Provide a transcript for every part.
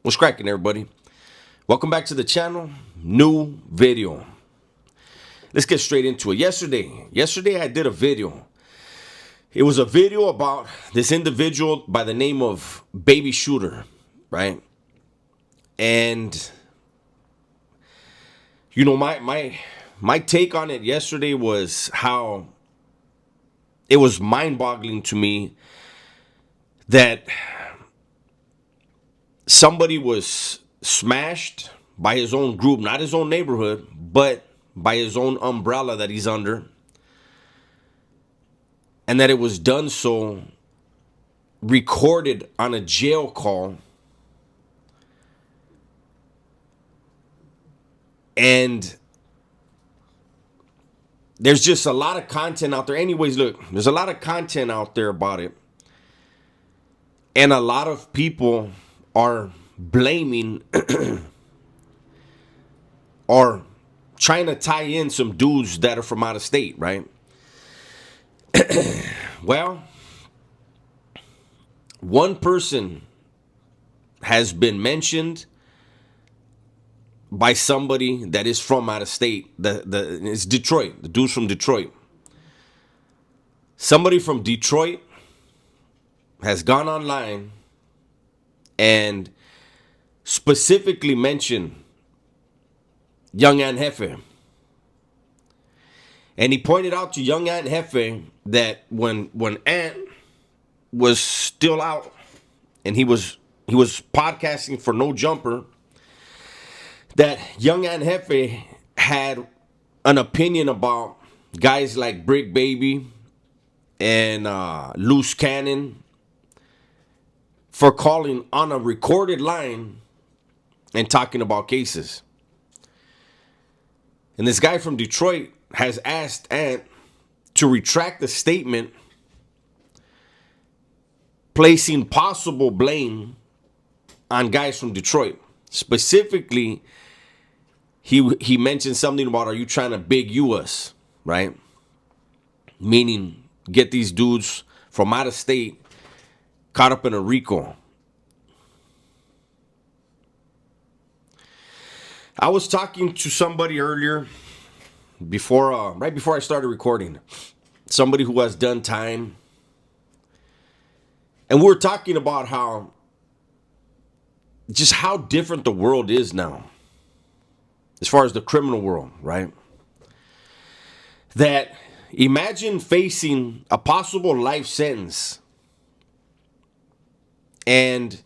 What's cracking, everybody? Welcome back to the channel. New video. Let's get straight into it. Yesterday I did a video. It was a video about this individual by the name of Baby Shooter, right? And my take on it yesterday was how it was mind-boggling to me that somebody was smashed by his own group, not his own neighborhood, but by his own umbrella that he's under, and that it was done so recorded on a jail call. And there's just a lot of content out there. Anyways, look, there's a lot of content out there about it. And a lot of people are blaming or trying to tie in some dudes that are from out of state, right? Well, one person has been mentioned by somebody that is from out of state. It's Detroit. The dude's from Detroit. Somebody from Detroit has gone online and specifically mentioned young Jefe. And he pointed out to young Jefe that when Ant was still out and he was podcasting for No Jumper, that young Jefe had an opinion about guys like Brick Baby and Loose Cannon for calling on a recorded line and talking about cases. And this guy from Detroit has asked Ant to retract the statement, placing possible blame on guys from Detroit. Specifically, he mentioned something about, are you trying to big you us, right? Meaning get these dudes from out of state caught up in a RICO. I was talking to somebody earlier right before I started recording, somebody who has done time. And we were talking about how different the world is now as far as the criminal world, right? That imagine facing a possible life sentence and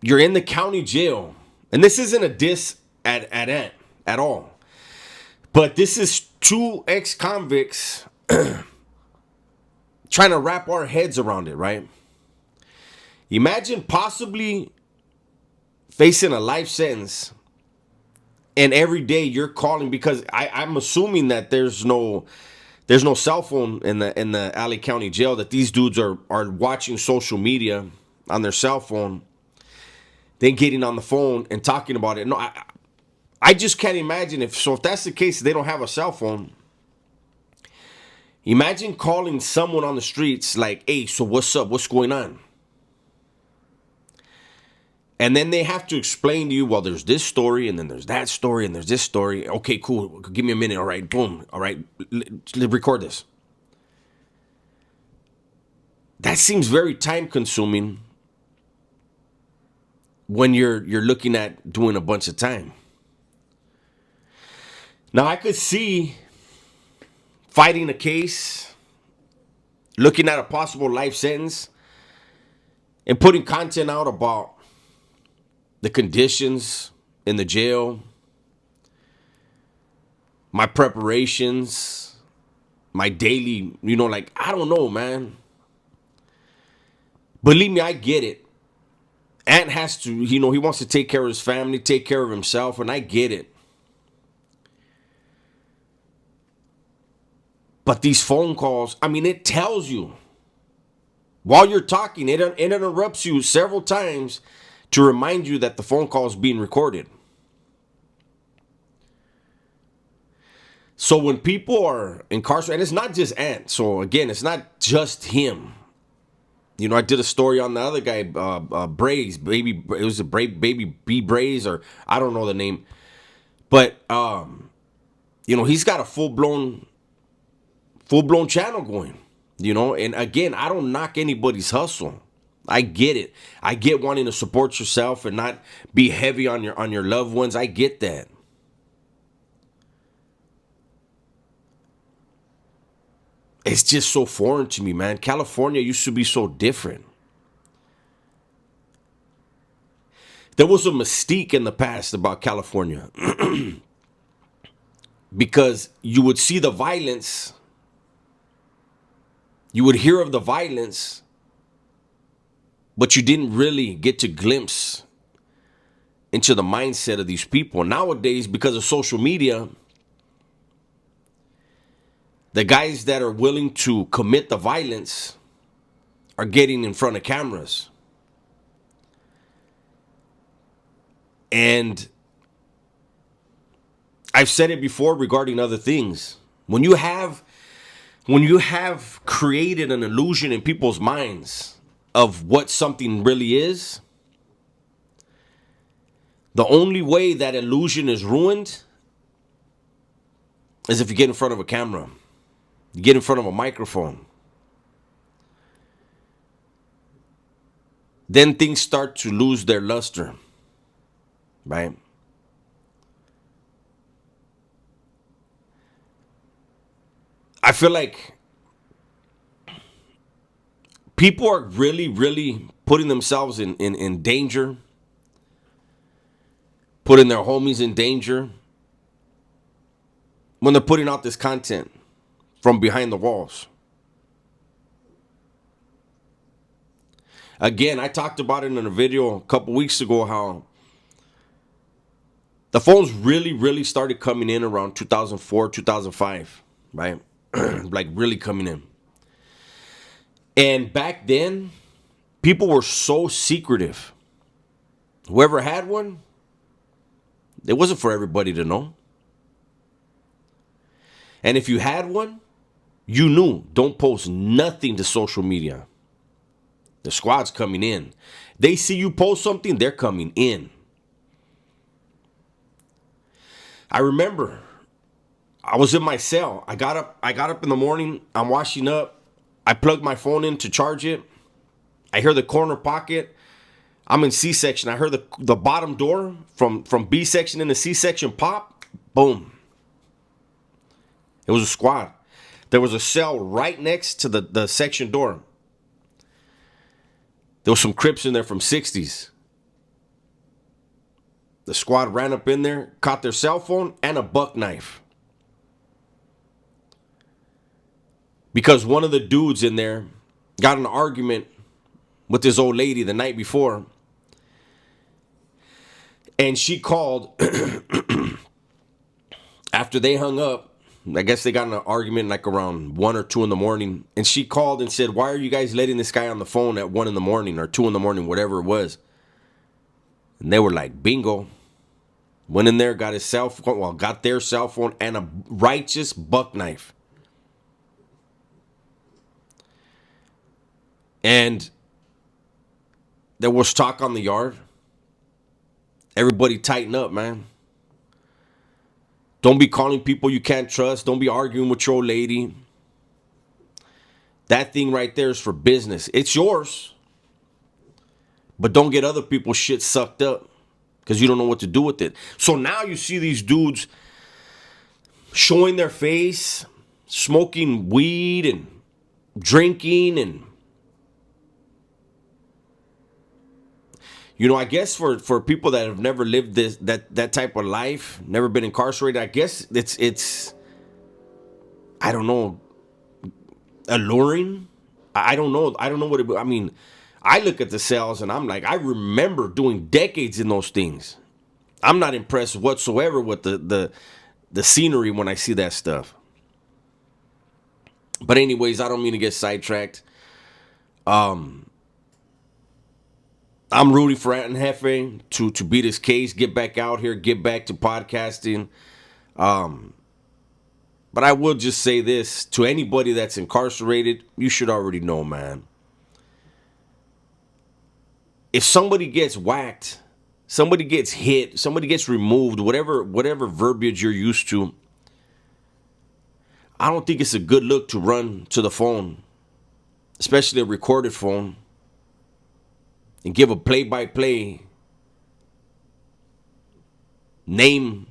you're in the county jail. And this isn't a diss at Ant at all. But this is two ex-convicts trying to wrap our heads around it, right? Imagine possibly facing a life sentence and every day you're calling, because I'm assuming that there's no cell phone in the LA County jail, that these dudes are watching social media on their cell phone, then getting on the phone and talking about it. No, I just can't imagine if that's the case, they don't have a cell phone. Imagine calling someone on the streets like, hey, so what's up? What's going on? And then they have to explain to you, well, there's this story, and then there's that story, and there's this story. Okay, cool. Give me a minute. All right, boom. All right, record this. That seems very time consuming when you're looking at doing a bunch of time. Now, I could see fighting a case, looking at a possible life sentence, and putting content out about the conditions in the jail, my preparations, my daily, I don't know, man. Believe me, I get it. Ant has to, he wants to take care of his family, take care of himself, and I get it. But these phone calls, it tells you while you're talking, it interrupts you several times to remind you that the phone call is being recorded. So when people are incarcerated, and it's not just Ant. So again, it's not just him. You know, I did a story on the other guy, Braze, baby. It was a baby B Braze, or I don't know the name, but you know, he's got a full blown channel going. You know, and again, I don't knock anybody's hustle. I get it. I get wanting to support yourself and not be heavy on your loved ones. I get that. It's just so foreign to me, man. California used to be so different. There was a mystique in the past about California because you would see the violence, you would hear of the violence, but you didn't really get to glimpse into the mindset of these people. Nowadays, because of social media, the guys that are willing to commit the violence are getting in front of cameras. And I've said it before regarding other things. When you have created an illusion in people's minds of what something really is, the only way that illusion is ruined is if you get in front of a camera. You get in front of a microphone. Then things start to lose their luster, right? I feel like people are really, really putting themselves in danger, putting their homies in danger when they're putting out this content from behind the walls. Again, I talked about it in a video a couple weeks ago how the phones really, really started coming in around 2004, 2005, right? Like really coming in. And back then, people were so secretive. Whoever had one, it wasn't for everybody to know. And if you had one, you knew, don't post nothing to social media. The squad's coming in. They see you post something, they're coming in. I remember I was in my cell. I got up in the morning. I'm washing up. I plugged my phone in to charge it. I hear the corner pocket. I'm in C section. I heard the bottom door from B section into C section pop. Boom. It was a squad. There was a cell right next to the section door. There was some Crips in there from 60s. The squad ran up in there, caught their cell phone and a buck knife. Because one of the dudes in there got in an argument with this old lady the night before. And she called after they hung up. I guess they got in an argument like around 1 or 2 in the morning. And she called and said, why are you guys letting this guy on the phone at 1 in the morning or 2 in the morning, whatever it was? And they were like, bingo. Went in there, got his cell phone, well, got their cell phone and a righteous buck knife. And there was talk on the yard. Everybody tighten up, man. Don't be calling people you can't trust. Don't be arguing with your old lady. That thing right there is for business. It's yours. But don't get other people's shit sucked up because you don't know what to do with it. So now you see these dudes showing their face, smoking weed and drinking and you know, I guess for people that have never lived that type of life, never been incarcerated, I guess it's I don't know, alluring. I don't know. I don't know what it. I mean, I look at the cells and I'm like, I remember doing decades in those things. I'm not impressed whatsoever with the scenery when I see that stuff. But anyways, I don't mean to get sidetracked. I'm rooting for Ant and Jefe to beat his case, get back out here, get back to podcasting. But I will just say this to anybody that's incarcerated, you should already know, man. if somebody gets whacked, somebody gets hit, somebody gets removed, whatever verbiage you're used to, I don't think it's a good look to run to the phone, especially a recorded phone, and give a play-by-play, name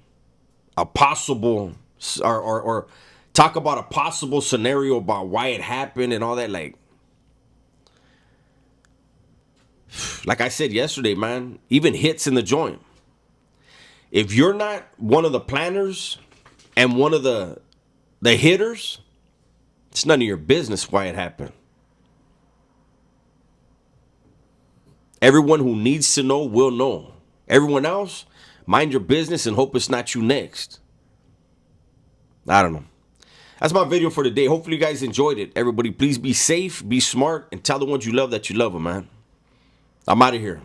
a possible, or talk about a possible scenario about why it happened and all that. Like I said yesterday, man, even hits in the joint. If you're not one of the planners and one of the hitters, it's none of your business why it happened. Everyone who needs to know will know. Everyone else, mind your business and hope it's not you next. I don't know. That's my video for today. Hopefully you guys enjoyed it. Everybody, please be safe, be smart, and tell the ones you love that you love them, man. I'm out of here.